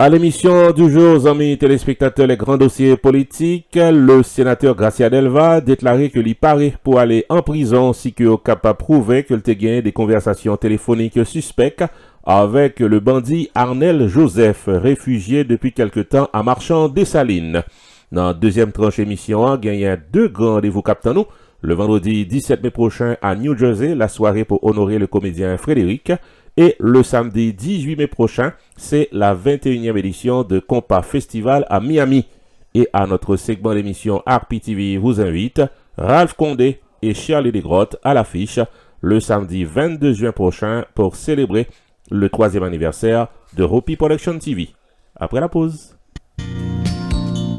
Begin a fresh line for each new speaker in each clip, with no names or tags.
À l'émission du jour, amis téléspectateurs, les grands dossiers politiques, le sénateur Gracia Delva a déclaré que l'y paraît pour aller en prison si qu'il est capable de prouver qu'il a gagné des conversations téléphoniques suspectes avec le bandit Arnel Joseph, réfugié depuis quelque temps à Marchand des Salines. Dans la deuxième tranche émission, il y a deux grands rendez-vous capteurs nous. Le vendredi 17 mai prochain à New Jersey, la soirée pour honorer le comédien Frédéric. Et le samedi 18 mai prochain, c'est la 21e édition de Compa Festival à Miami. Et à notre segment d'émission RPTV vous invite Ralph Condé et Shirley Desgrottes à l'affiche le samedi 22 juin prochain pour célébrer le 3e anniversaire de Hopi Production TV. Après la pause.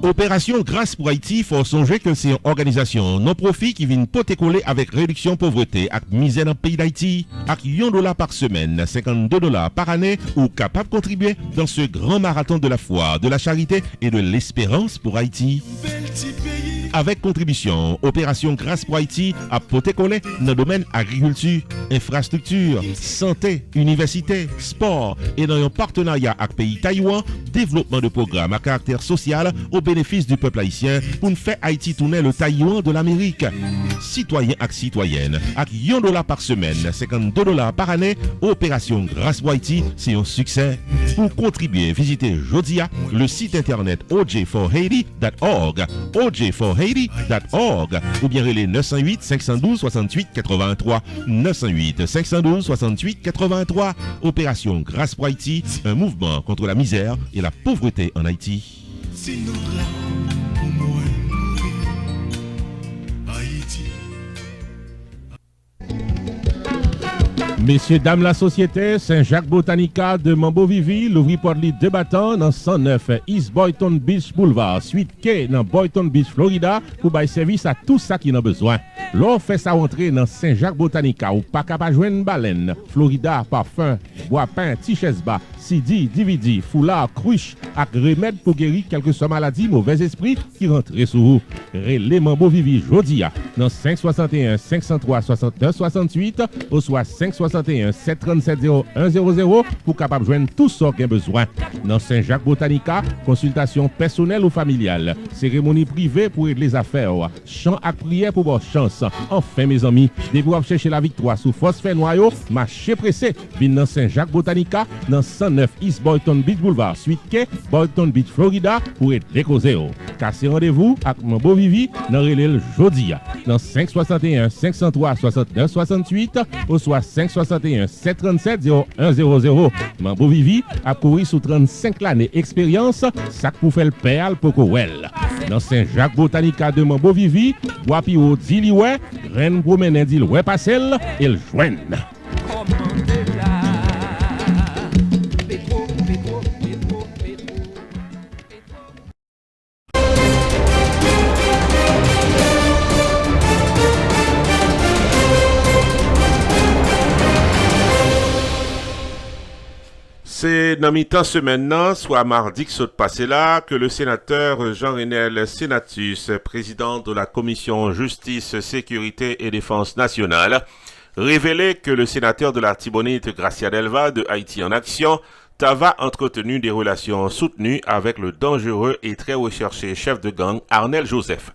Opération Grâce pour Haïti, faut songer que c'est une organisation non-profit qui vient poter coller avec réduction pauvreté et misère dans le pays d'Haïti. Avec $1 par semaine, $52 par année, ou capable de contribuer dans ce grand marathon de la foi, de la charité et de l'espérance pour Haïti. Avec contribution, Opération Grâce pour Haïti a poter coller dans le domaine agriculture, infrastructure, santé, université, sport et dans un partenariat avec le pays Taïwan, développement de programmes à caractère social au bénéfice du peuple haïtien pour nous faire Haïti tourner le Taïwan de l'Amérique. Citoyens et citoyennes, avec $1 par semaine, $52 par année, Opération Grâce pour Haïti, c'est un succès. Pour contribuer, visitez Jodia le site internet oj4haiti.org, oj4haiti.org, ou bien les 908 512 68 83, 908 512 68 83. Opération Grâce pour Haïti, un mouvement contre la misère et la pauvreté en Haïti. Messieurs, dames, la société Saint-Jacques Botanica de Mambo-Vivi, l'ouvri pour les débattants dans 109 East Boynton Beach Boulevard, suite K dans Boynton Beach, Florida, pour bailler service à tout ça qui en a besoin. L'on fait sa rentrée dans Saint-Jacques Botanica ou pas capable joindre baleine, Florida, parfum, bois pain, t-shirt bas, CD, DVD, foulard, cruche, avec remède pour guérir quelques maladies, mauvais esprit qui rentrent sur vous. Relais Mambo-Vivi Jodia dans 561 503 69 68 ou soit 561 737 0100 pour capable joindre tout ce qu'on a besoin. Dans Saint-Jacques Botanica, consultation personnelle ou familiale, cérémonie privée pour aider les affaires, chant à prière pour votre chance. Enfin mes amis, dès vous chercher la victoire sous phosphore noyau, marché pressé, vin dans Saint-Jacques Botanica, dans 109 East Boynton Beach Boulevard, suite K, Boynton Beach, Florida, pour être décausé. Cassez rendez-vous avec mon beau Vivi dans Relais Jodia, dans 561 503 69 68 ou soit 561 737 0100. Mambo Vivi a couru sous 35 années expérience, ça pour faire le perle pour Kowel. Dans Saint-Jacques Botanica de Mambo Vivi, Wapio Diliwe, Ren promène dit ouais passel et le joigne.
C'est dans mi-temps semaine, soit mardi qui saute passé là, que le sénateur Jean-Renel Senatus, président de la commission Justice, Sécurité et Défense nationale, révélait que le sénateur de la Tibonite Gracia Delva de Haïti en Action t'ava entretenu des relations soutenues avec le dangereux et très recherché chef de gang Arnel Joseph.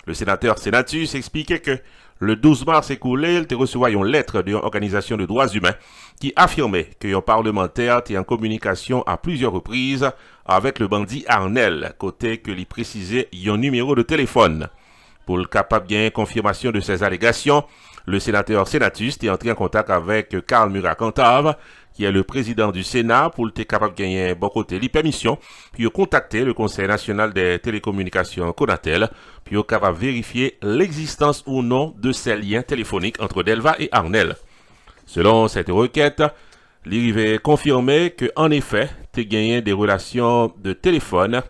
Le sénateur Senatus expliquait que le 12 mars écoulé, il te recevait une lettre d'une organisation de droits humains qui affirmait qu'un parlementaire était en communication à plusieurs reprises avec le bandit Arnel, côté que lui précisait un numéro de téléphone. Pour le capable de confirmation de ces allégations, le sénateur Senatus est entré en contact avec Karl Murat-Cantave, qui est le président du Sénat, pour le capable de gagner un bon côté les permissions, puis contacter le Conseil national des télécommunications Conatel, puis capable vérifier l'existence ou non de ces liens téléphoniques entre Delva et Arnel. Selon cette requête, l'IRIV confirmait que en effet, tu gagné des relations de téléphone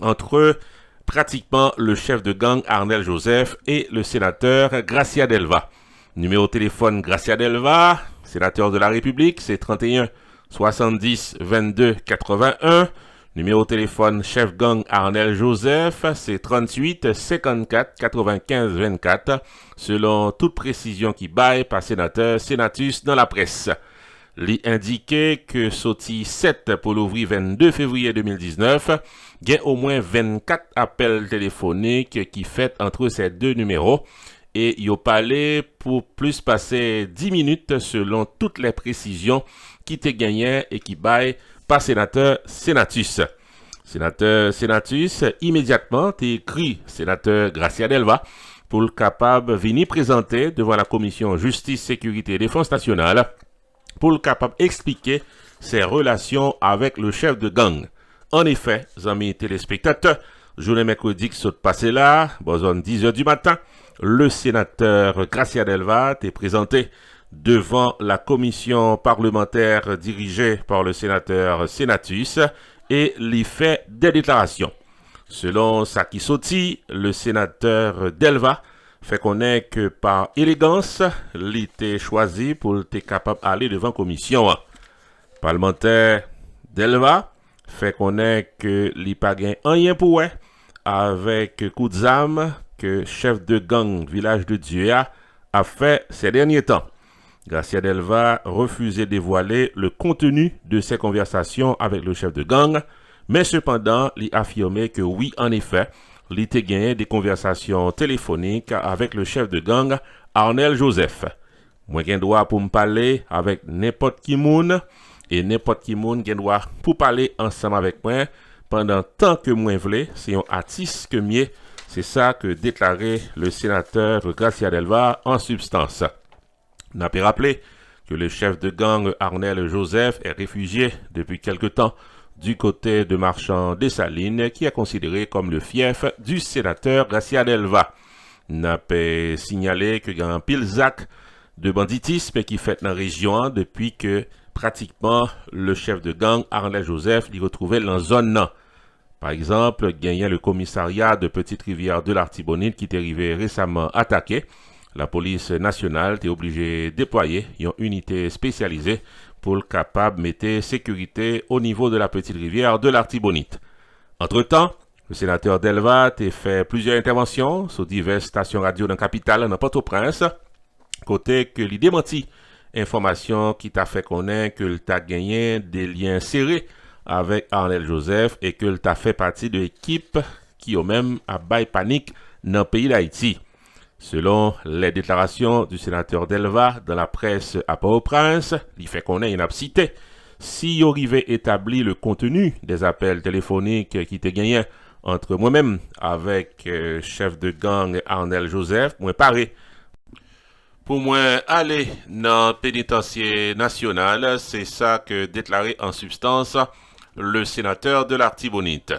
entre pratiquement le chef de gang Arnel Joseph et le sénateur Gracia Delva. Numéro de téléphone Gracia Delva, sénateur de la République, c'est 31 70 22 81. Numéro de téléphone chef gang Arnel Joseph, c'est 38 54 95 24, selon toute précision qui baille par sénateur Senatus dans la presse. Il indiquait que sorti 7 pour l'ouvrir 22 février 2019, il y a au moins 24 appels téléphoniques qui fait entre ces deux numéros et il a parlé pour plus passer 10 minutes selon toutes les précisions qui étaient gagnées et qui baillent par sénateur Senatus. Sénateur Senatus immédiatement a écrit sénateur Gracia Delva pour le capable venir présenter devant la commission Justice, Sécurité et Défense nationale pour le capable expliquer ses relations avec le chef de gang. En effet, amis téléspectateurs, journée mercredi qui saute passé là, bonne 10h du matin, le sénateur Gracia Delva est présenté devant la commission parlementaire dirigée par le sénateur Senatus et lui fait des déclarations. Selon Saki Soti, le sénateur Delva fait connaître que par élégance, il était choisi pour être capable d'aller devant la commission. Parlementaire Delva fait connaître que il n'a pas gagné rien pour eux avec coup de zame que chef de gang Village de Dieu a fait ces derniers temps. Gracia Delva refusait de dévoiler le contenu de ses conversations avec le chef de gang, mais cependant, il affirmait que oui, en effet, il était gagné des conversations téléphoniques avec le chef de gang, Arnel Joseph. Moi, j'ai droit pour me parler avec n'importe qui moun, et n'importe qui moun j'ai droit pour parler ensemble avec moi pendant tant que moi vle, c'est un artiste que mieux. C'est ça que déclarait le sénateur Gracia Delva en substance. N'a pas rappelé que le chef de gang Arnel Joseph est réfugié depuis quelque temps du côté de Marchand des Salines, qui est considéré comme le fief du sénateur Gracia Delva. N'a pas signalé que y a un pile zac de banditisme qui fait dans la région depuis que pratiquement le chef de gang Arnel Joseph l'y retrouvait dans la zone. Par exemple, il y a le commissariat de Petite-Rivière de l'Artibonite qui est arrivé récemment attaqué. La police nationale est obligée de déployer une unité spécialisée pour le capable mettre sécurité au niveau de la Petite-Rivière de l'Artibonite. Entre-temps, le sénateur Delva a fait plusieurs interventions sur diverses stations radio dans la capitale, dans Port-au-Prince, côté que il démentit information qui t'a fait connaître que il t'a gagné des liens serrés avec Arnel Joseph et que il t'a fait partie de l'équipe qui au même a bail panique dans le pays d'Haïti. Selon les déclarations du sénateur Delva dans la presse à Port-au-Prince, il fait qu'on ait une cité. Si il arrivait établir le contenu des appels téléphoniques qui étaient gagnés entre moi-même avec chef de gang Arnel Joseph, moi paré. Pour moi aller dans le pénitencier national, c'est ça que déclarait en substance le sénateur de l'Artibonite.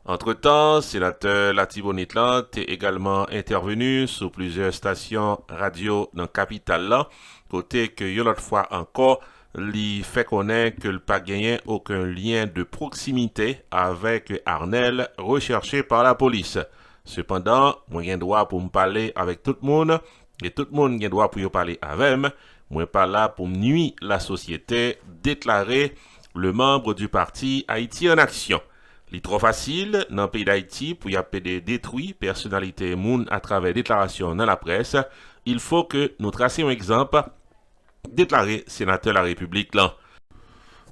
Entre-temps, sénateur Latibonite là est également intervenu sur plusieurs stations radio dans la capitale là, côté que une autre fois encore, il fait connaître que le pas gagné aucun lien de proximité avec Arnel recherché par la police. Cependant, moi j'ai droit pour me parler avec tout le monde et tout le monde a droit pour me parler avec moi. Moi pas là pour nuire la société, déclarer le membre du parti Haïti en action. Il est trop facile dans le pays d'Haïti pour y appeler détruire personnalité moun à travers déclarations dans la presse. Il faut que nous tracions un exemple déclaré sénateur de la République là.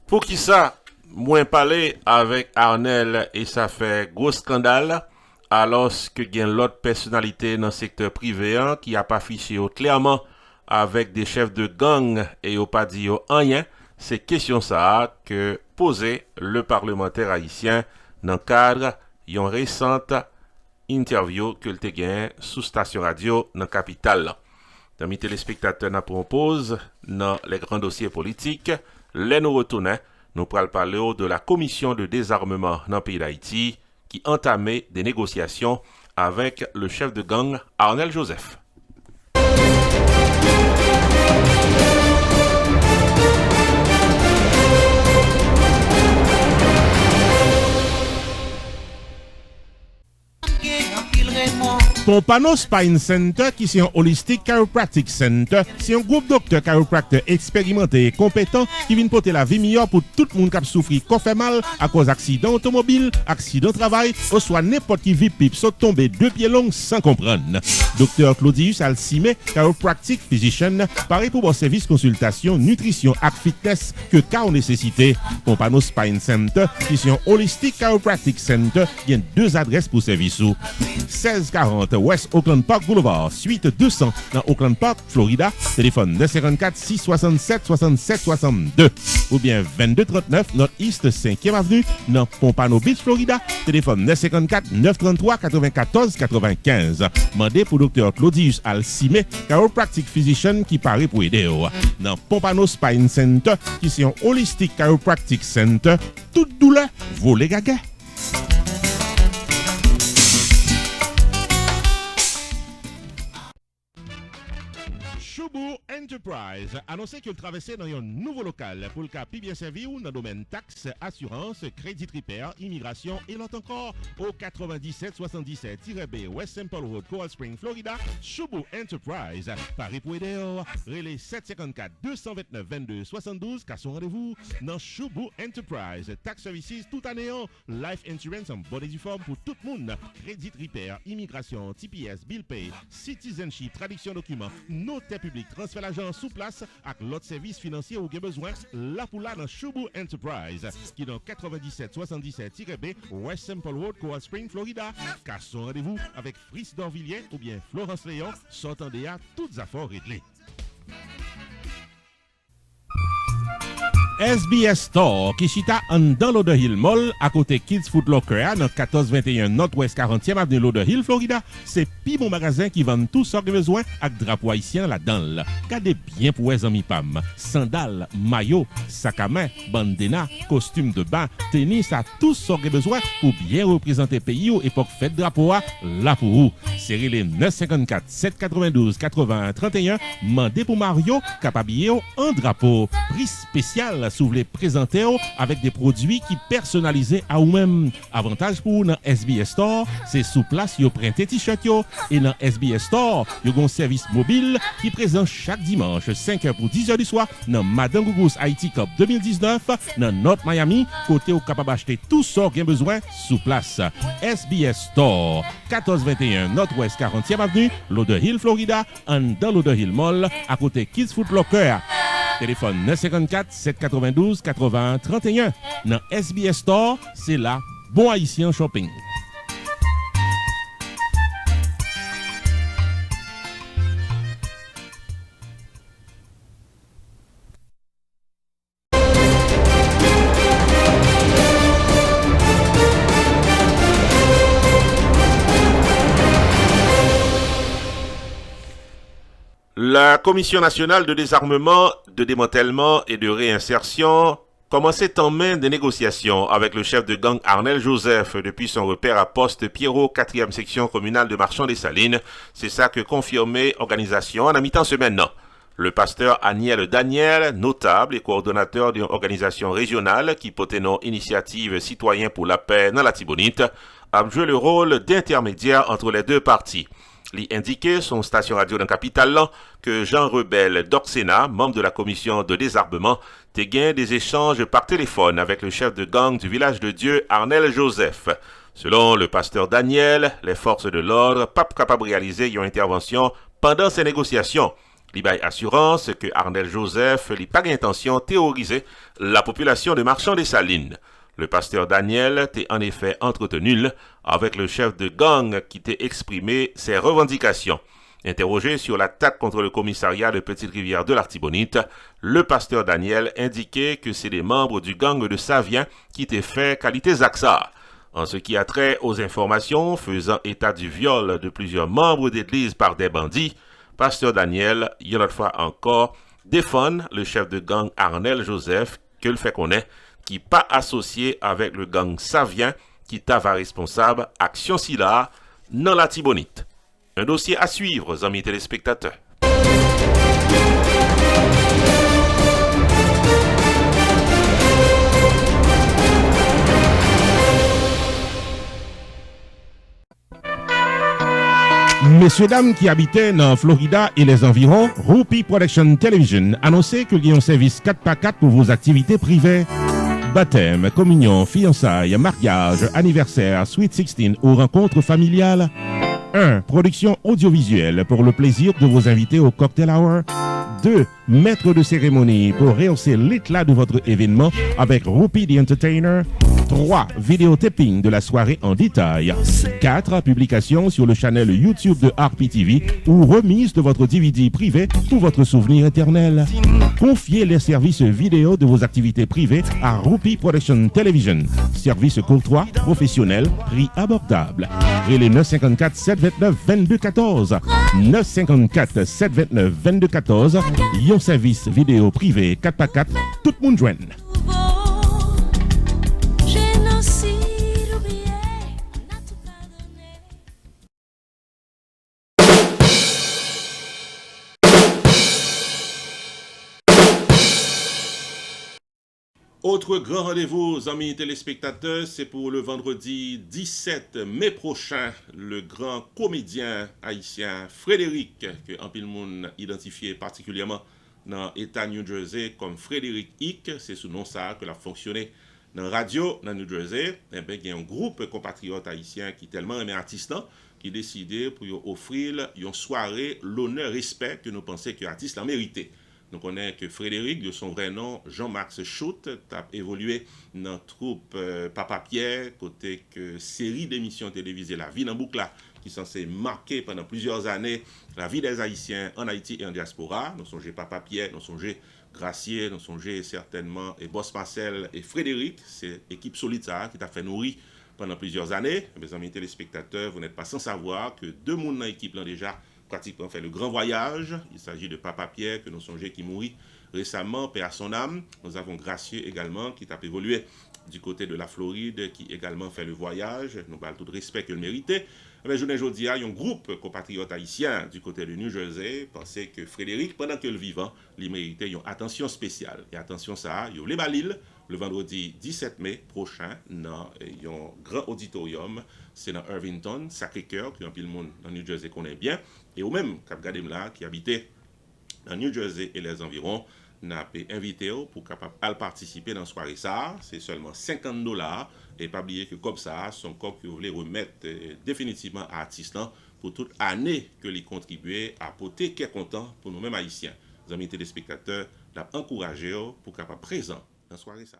Pour qui ça, moi parler avec Arnel et ça fait gros scandale alors que y a l'autre personnalité dans le secteur privé hein, qui a pas affiché clairement avec des chefs de gang et au pas dit rien. C'est question ça que posait le parlementaire haïtien dans le cadre d'une récente interview que le gagné sous station radio dans la capitale. Dans mes téléspectateurs, nous propose dans les grands dossiers politiques, les nous retournons, nous pourrons parler de la commission de désarmement dans le pays d'Haïti qui entamait des négociations avec le chef de gang Arnel Joseph.
Pompano Spine Center, qui c'est un Holistic Chiropractic Center, c'est un groupe docteur chiropracteur expérimenté et compétent qui vient porter la vie meilleure pour tout le monde qui a souffert, qui fait mal à cause d'accident automobile, accident de travail, ou soit n'importe qui vit pipe, saute tomber 2 pieds longs sans comprendre. Docteur Claudius Alcime, chiropractic physician, pareil pour vos services consultation, nutrition et fitness que cas on nécessité. Pompano Spine Center, qui c'est un Holistic Chiropractic Center, il y a 2 adresses pour service. 1640 West Oakland Park Boulevard, suite 200 dans Oakland Park, Florida. Téléphone 954 667 67 62 ou bien 2239 Northeast 5e Avenue dans Pompano Beach, Florida. Téléphone 954 933 94 95. Mandez pour Dr. Claudius Alcime, chiropractic physician qui paraît pour aider. Dans Pompano Spine Center, qui c'est un Holistic Chiropractic Center, toute douleur, vaut les gaga. Choubou Enterprise annoncé qu'il traversait dans un nouveau local pour le cas plus bien servi ou dans le domaine taxes, assurance, crédit repair, immigration et l'autre encore au 9777-B West Simple Road, Coral Spring, Florida. Choubou Enterprise, Paris pour aider, relais 754 229 22 72 car son rendez-vous dans Choubou Enterprise. Tax services tout année, life insurance en bonne et due forme pour tout le monde, crédit repair, immigration, TPS, bill pay, citizenship, traduction documents, notaire public, transfert l'argent sous place avec l'autre service financier ou avez besoin là pour là dans Choubou Enterprise qui est dans 9777-B West Simple Road, Coral Spring, Florida. Car son rendez-vous avec Fritz Dorvilliers ou bien Florence Léon sortant à toutes affaires réglées. SBS Store, qui chita dans Lauderhill Mall, à côté Kids Foot Locker, dans 1421 Northwest 40e Avenue Lauderhill, Florida. C'est pi bon magasin qui vend tout ce que besoin avec drapeau haïtien là-dedans. Gardez bien pour les amis pam. Sandales, maillots, sac à main, bandana, costume de bain, tennis, à tout ce que besoin pour bien représenter pays au époque fête drapeau là pour vous. Série les 954 792 81 31. Mandez pour Mario, capabillé en drapeau. Prix spécial si vous voulez présenter avec des produits qui personnalisés à vous-même. Avantage pour dans SBS Store, c'est sous place yo print t-shirt yo et dans SBS Store, yo gon service mobile qui présent chaque dimanche 5h pour 10h du soir dans Madame Gougous Haiti Cup 2019 dans North Miami, côté où capable acheter tout ce qu'on a besoin sous place. SBS Store, 1421 Northwest 40e Avenue, Lauderhill, Florida, dans Lauderhill Mall, à côté Kids Foot Locker. Téléphone 954 792 80 31. Dans SBS Store, c'est là, bon haïtien shopping.
La Commission nationale de désarmement, de démantèlement et de réinsertion commençait en main des négociations avec le chef de gang Arnel Joseph depuis son repère à Poste Pierrot, 4e section communale de Marchand-des-Salines. C'est ça que confirmait l'organisation en mi-temps ce maintenant. Le pasteur Aniel Daniel, notable et coordonnateur d'une organisation régionale qui portait nom Initiative Citoyen pour la Paix dans la Tibonite, a joué le rôle d'intermédiaire entre les deux parties. Il indiquait son station radio dans la capitale que Jean Rebelle d'Oxena, membre de la commission de désarmement, a gagné des échanges par téléphone avec le chef de gang du village de Dieu, Arnel Joseph. Selon le pasteur Daniel, les forces de l'ordre pas capables de réaliser une intervention pendant ces négociations. Il a assurance que Arnel Joseph n'a pas l'intention de terroriser la population de Marchand-des-Salines. Le pasteur Daniel t'est en effet entretenu avec le chef de gang qui t'a exprimé ses revendications. Interrogé sur l'attaque contre le commissariat de Petite-Rivière de l'Artibonite, le pasteur Daniel indiquait que c'est des membres du gang de Savien qui t'aient fait qualité Zaxa. En ce qui a trait aux informations faisant état du viol de plusieurs membres d'église par des bandits, pasteur Daniel, une autre fois encore, défend le chef de gang Arnel Joseph que le fait connaître qui pas associé avec le gang Savien qui t'ava responsable action Silla dans la Tibonite. Un dossier à suivre, amis téléspectateurs.
Messieurs, dames qui habitaient dans Florida et les environs, Rupi Production Television annonçait qu'il y a un service 4x4 pour vos activités privées. Baptême, communion, fiançailles, mariage, anniversaire, Sweet 16 ou rencontres familiales. 1. Production audiovisuelle pour le plaisir de vos invités au cocktail hour. 2. Maître de cérémonie pour rehausser l'éclat de votre événement avec Rupi the Entertainer. 3. Vidéotaping de la soirée en détail. 4. Publication sur le channel YouTube de RPTV ou remise de votre DVD privé pour votre souvenir éternel. Confiez les services vidéo de vos activités privées à Rupi Production Television. Service courtois, professionnel, prix abordable. Relais 954 729 2214. 954 729 2214. Yon service vidéo privé 4x4, tout le monde joigne.
Autre grand rendez-vous, amis téléspectateurs, c'est pour le vendredi 17 mai prochain. Le grand comédien haïtien Frédéric, que en pile monde identifié particulièrement dans l'État New Jersey comme Frédéric Hick, c'est sous nom ça que l'a fonctionné dans la radio dans New Jersey. Et bien, il y a un groupe compatriotes haïtiens qui tellement aimé artiste qui décidé pour offrir une soirée l'honneur respect que nous pensons que l'artiste a mérité. Nous connaissons que Frédéric, de son vrai nom, Jean-Max Choute, a évolué dans la troupe Papa Pierre, côté que série d'émissions télévisées La Vie dans Boucla, qui est censée marquer pendant plusieurs années la vie des Haïtiens en Haïti et en diaspora. Nous songez Papa Pierre, nous songez Gracier, nous songez certainement et Boss Marcel et Frédéric, c'est l'équipe solide ça, qui t'a fait nourrir pendant plusieurs années. Mes amis téléspectateurs, vous n'êtes pas sans savoir que deux personnes dans l'équipe là déjà pratiquement fait le grand voyage. Il s'agit de Papa Pierre, que nous songeons qui mourit récemment, paix à son âme. Nous avons Gracieux également, qui a évolué du côté de la Floride, qui également fait le voyage. Nous parlons tout de respect qu'il méritait. Mais je ne dis, il y a un groupe compatriotes haïtiens du côté de New Jersey pensait que Frédéric, pendant que le vivant, il méritait une attention spéciale. Et attention ça, il y a les Balil, le vendredi 17 mai prochain, dans un grand auditorium, c'est dans Irvington, Sacré-Cœur, que un peu le monde dans New Jersey connaît bien. Et au même Cap Gadem qui habitait dans New Jersey et les environs, n'a pas invité pour capable participer dans la soirée ça. C'est seulement $50. Et pas oublier que comme ça, son corps que vous voulez remettre définitivement à l'artiste pour toute année que les contribuer à porter qui est content pour nous-mêmes haïtiens. Les amis téléspectateurs, d'encourager pour capable présent dans la soirée ça.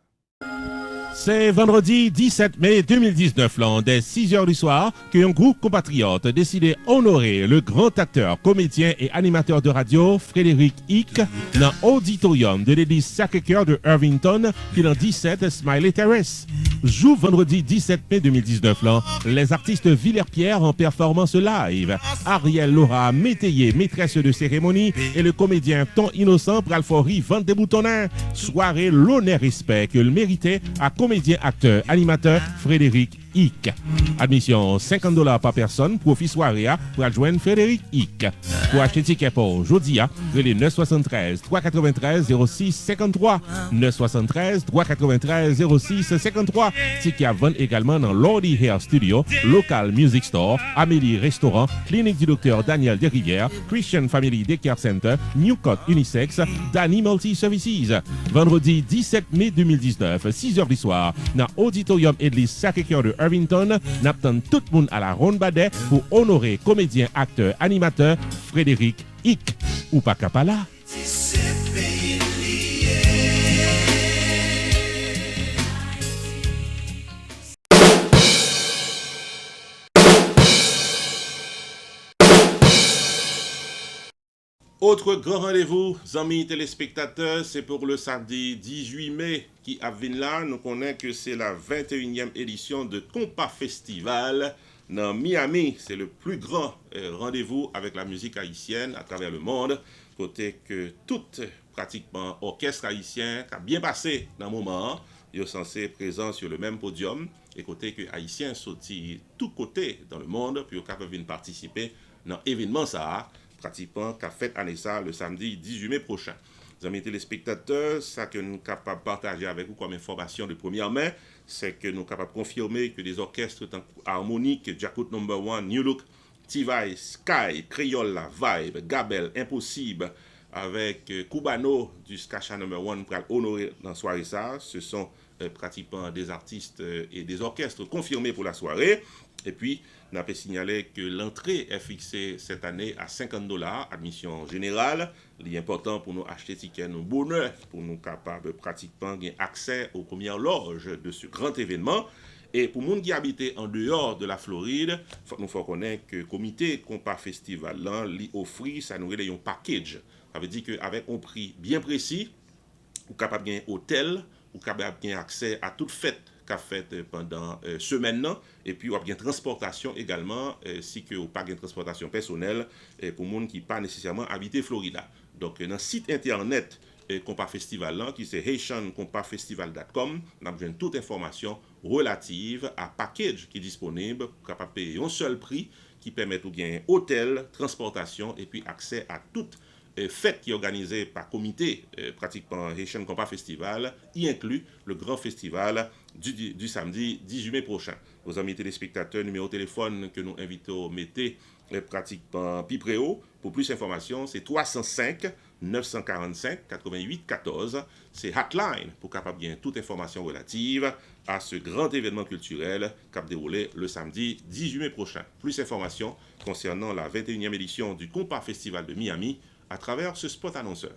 C'est vendredi 17 mai 2019, dès 6 h du soir, qu'un groupe compatriote a décidé d'honorer le grand acteur, comédien et animateur de radio Frédéric Hick dans l'auditorium de l'église Sacré-Cœur de Irvington, qui est dans 17 Smiley Terrace. Joue vendredi 17 mai 2019, les artistes Villers-Pierre en performance live, Ariel Laura, métayer, maîtresse de cérémonie, et le comédien Ton Innocent Pralfori Vente des Boutonnins. Soirée l'honneur respect que le méritait à comédien, acteur, animateur Frédéric Hick. Admission $50 par personne, profit soirée pour adjoindre Frédéric Hick. Pour acheter ticket pour jeudi, relais 973 393 06 53 973 393 06 53. Ticket à vendre également dans Lordy Hair Studio, Local Music Store, Amélie Restaurant, Clinique du Docteur Daniel Desrivières, Christian Family Daycare Center, Newcott Unisex, Danny Multi Services. Vendredi 17 mai 2019, 6 h du soir, dans l'auditorium Église Sacré-Cœur de Irvington, n'attend tout le monde à la ronde badet pour honorer comédien, acteur, animateur Frédéric Hick. Ou pas capala.
Autre grand rendez-vous, amis téléspectateurs, c'est pour le samedi 18 mai qui vient là. Nous connaissons que c'est la 21e édition de Compa Festival dans Miami. C'est le plus grand rendez-vous avec la musique haïtienne à travers le monde. Côté que tout pratiquement orchestre haïtien qui a bien passé dans le moment, ils sont censés présents sur le même podium. Et côté que haïtiens sortis tous côtés dans le monde pour venir participer dans l'événement ça. Pratiquement qu'a fait année ça le samedi 18 mai prochain. Les amis téléspectateurs, ça que nous sommes capables de partager avec vous comme information de première main, c'est que nous sommes capables de confirmer que des orchestres harmoniques, Jakut No. 1, New Look, T-Vice, Sky, Créole, La Vibe, Gabel, Impossible, avec Cubano du Skacha Number 1 pour honorer dans la soirée ça. Ce sont pratiquement des artistes et des orchestres confirmés pour la soirée. Et puis, on a signalé que l'entrée est fixée cette année à $50, admission générale. Il est important pour nous acheter ticket, nous bonheur, pour nous capables pratiquement avoir accès aux premières loges de ce grand événement. Et pour les gens qui habitent en dehors de la Floride, nous faut connaître que le comité Compas Festival lui offre ça nous un package. Ça veut dire qu'avec un prix bien précis, vous êtes capable de gagner hôtel, vous êtes capable de gagner accès à toute fête qu'a fait pendant semaine et puis vous avez une transportation également si que vous pas de transportation personnelle pour les gens qui pas nécessairement habiter Florida. Donc dans le site internet Compas Festival là, qui c'est haitiancompasfestival.com, on a besoin de toute information relative à package qui est disponible pour capable payer un seul prix qui permet de gagner hôtel, transportation et puis accès à toute fête qui est organisée par comité pratiquement Haitian Compas Festival, y inclut le grand festival du samedi 18 mai prochain. Aux amis téléspectateurs, numéro de téléphone que nous invitons mettez pratiquement Pipréo. Pour plus d'informations, c'est 305 945 88 14. C'est hotline pour capable bien toute information relative à ce grand événement culturel qui va dérouler le samedi 18 mai prochain. Plus d'informations concernant la 21e édition du Compas Festival de Miami à travers ce spot annonceur.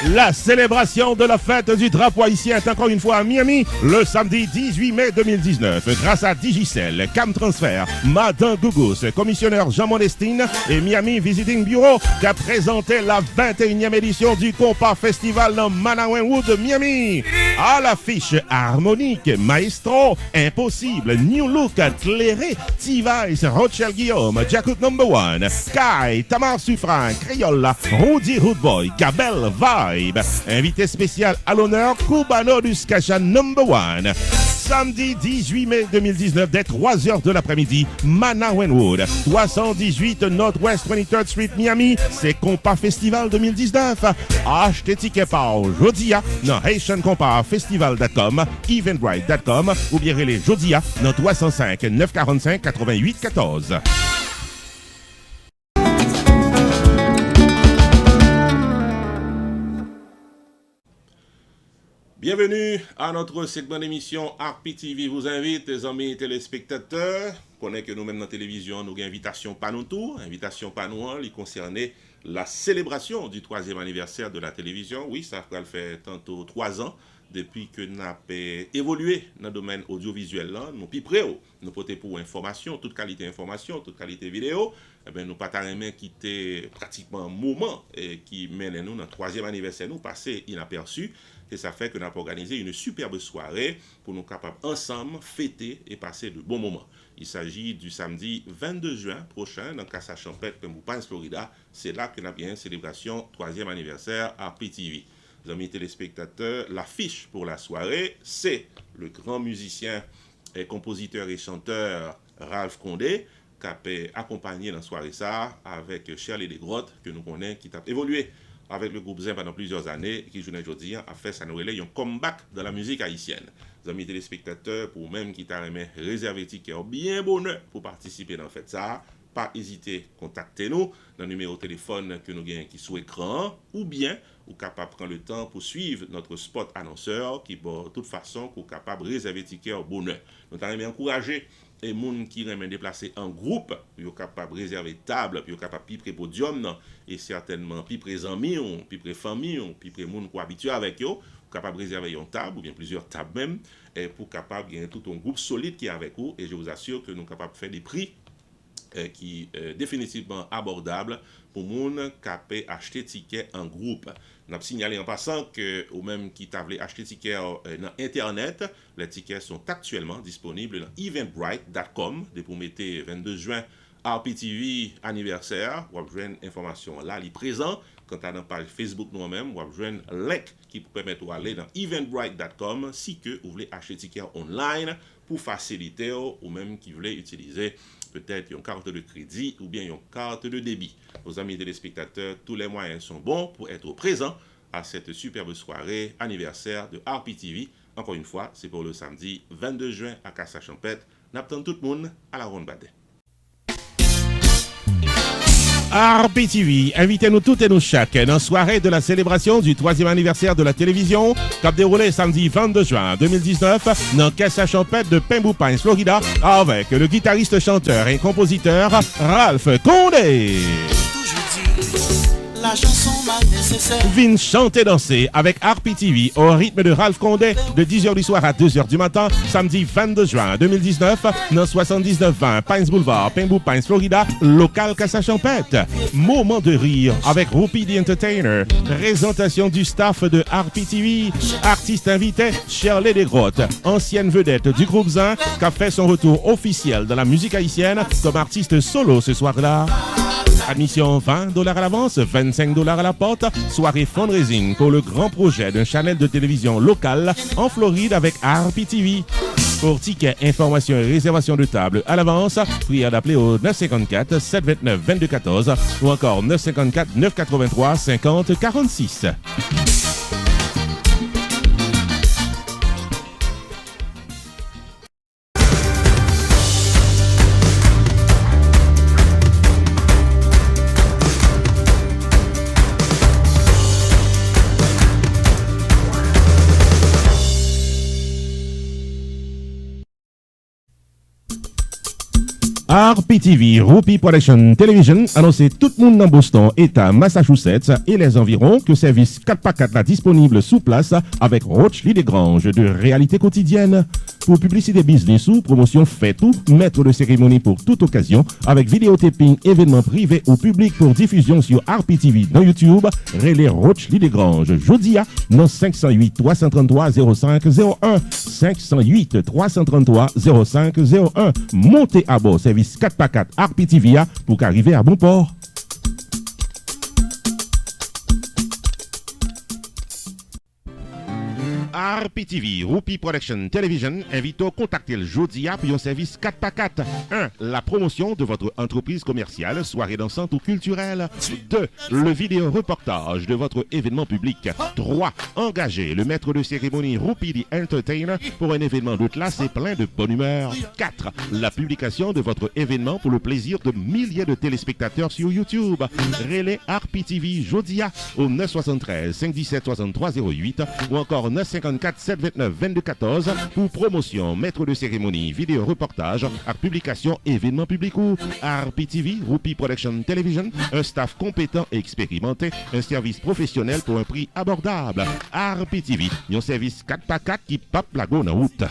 La célébration de la fête du drapeau haïtien est encore une fois à Miami le samedi 18 mai 2019 grâce à Digicel, Cam Transfer, Madin Gougous, commissionneur Jean Monestine et Miami Visiting Bureau qui a présenté la 21e édition du Compas Festival dans Manawanwood de Miami. À l'affiche harmonique, Maestro, Impossible, New Look, Clairé, T-Vice, Rochelle Guillaume, Jacob Number 1, Sky, Tamar Suffran, Criolla, Rudy Hoodboy, Gabel Vibe. Invité spécial à l'honneur, Cubano du Skacha Number 1. Samedi 18 mai 2019, dès 3h de l'après-midi, Manawanwood, 318 Northwest 23rd Street, Miami. C'est Compas Festival 2019. Achetez ticket par Jodia dans HaitianCompasFestival.com, Eventbrite.com ou bien les Jodia dans 305 945 88 14.
Bienvenue à notre segment d'émission RPTV vous invite, les amis téléspectateurs. Connaît que nous-mêmes dans la télévision, nous avons une invitation pas nous tout, invitation pas nous, qui concernait la célébration du 3e anniversaire de la télévision. Oui, ça va faire tantôt 3 ans depuis que nous avons évolué dans le domaine audiovisuel. Là, nous plus près, nous portons pour information, toute qualité information, toute qualité vidéo. Eh bien, nous pas quitter pratiquement un moment qui mène nous dans le 3e anniversaire, nous passer inaperçu. Et ça fait que nous avons organisé une superbe soirée pour nous capables ensemble fêter et passer de bons moments. Il s'agit du samedi 22 juin prochain dans Casa Champêtre, Pemboupan, Florida. C'est là que nous avons une célébration 3e anniversaire à PTV. Les amis téléspectateurs, l'affiche pour la soirée, c'est le grand musicien et compositeur et chanteur Ralph Condé qui a accompagné dans la soirée ça avec Shirley Desgrottes que nous connaissons qui a évolué avec le groupe Zin pendant plusieurs années, qui journée aujourd'hui a fait ça nous relève un comeback dans la musique haïtienne. Les amis téléspectateurs, pour même qui t'a réservé ticket bien bonheur pour participer dans fête ça, pas hésiter à contacter nous dans le numéro de téléphone que nous avons qui sous écran ou bien ou capable prendre le temps pour suivre notre spot annonceur qui de toute façon pour capable réserver ticket au bonheur. Nous t'avons encouragé et les gens qui aiment déplacer en groupe, ils sont capables de réserver table, ils sont capables de piper podium, et certainement piper amis, piper famille, piper les gens qui sont habitués avec eux, capable de réserver une table, ou bien plusieurs tables même, et pour capable de gagner tout un groupe solide qui est avec vous, et je vous assure que nous sommes capables de faire des prix qui est définitivement abordable pour les gens qui peuvent acheter ticket en groupe. Nous avons signalé en passant que, ou même qui voulaient acheter ticket dans Internet, les tickets sont actuellement disponibles dans eventbrite.com. Depuis pour mettre 22 juin RPTV anniversaire, vous avez une information là, il est présent. Quant à notre page Facebook nous-mêmes, vous avez un link qui vous permet d'aller dans eventbrite.com si que vous voulez acheter ticket online pour faciliter ou même qui voulez utiliser peut-être une carte de crédit ou bien une carte de débit. Aux amis téléspectateurs, tous les moyens sont bons pour être présents à cette superbe soirée anniversaire de RPTV. Encore une fois, c'est pour le samedi 22 juin à Casa Champêtre. N'attendons tout le monde à la Ronde Badet.
RPTV, invitez-nous toutes et nous chaque dans la soirée de la célébration du 3e anniversaire de la télévision, qui a déroulé samedi 22 juin 2019 dans Casa Champêtre de Pembou Pines, Florida, avec le guitariste, chanteur et compositeur Ralph Condé.
La chanson mal nécessaire.
Vin chanter danser avec RPTV au rythme de Ralph Condé de 10h du soir à 2h du matin, samedi 22 juin 2019, dans 7920 Pines Boulevard, Pembou Pines, Florida, local Casa Champêtre. Moment de rire avec Rupi the Entertainer. Présentation du staff de RPTV. Artiste invité, Shirley Desgrottes, ancienne vedette du groupe Zin, qui a fait son retour officiel dans la musique haïtienne comme artiste solo ce soir-là. Admission $20 à l'avance, $25 à la porte. Soirée fundraising pour le grand projet d'un channel de télévision local en Floride avec RPTV. Pour tickets, informations et réservations de table à l'avance, prière d'appeler au 954 729 2214 ou encore 954 983 50 46. RPTV, Rupi Production Television, annoncé tout le monde dans Boston, État Massachusetts et les environs que service 4x4 là disponible sous place avec Roach Lidegrange de réalité quotidienne. Pour publicité business ou promotion fait tout, maître de cérémonie pour toute occasion, avec vidéotaping, événements privés ou publics pour diffusion sur RPTV dans YouTube, relais Roach Lidegrange. Jodia, non 508 333 0501, 508 333 0501. Montez à bord, service 4x4 RPTV pour qu'arriver à bon port. RPTV, Rupi Production Television, invite à contacter le Jodia pour un service 4x4. 1. La promotion de votre entreprise commerciale, soirée dansante ou culturelle. 2. Le vidéo reportage de votre événement public. 3. Engager le maître de cérémonie Rupi the Entertainer pour un événement de classe et plein de bonne humeur. 4. La publication de votre événement pour le plaisir de milliers de téléspectateurs sur YouTube. Relais RPTV Jodia au 973 517 6308 ou encore 954 729 2214 pour promotion, maître de cérémonie, vidéo reportage, à publication, événement public ou RPTV, Rupi Production Television, un staff compétent et expérimenté, un service professionnel pour un prix abordable. RPTV, un service 4x4 qui pape la go en route.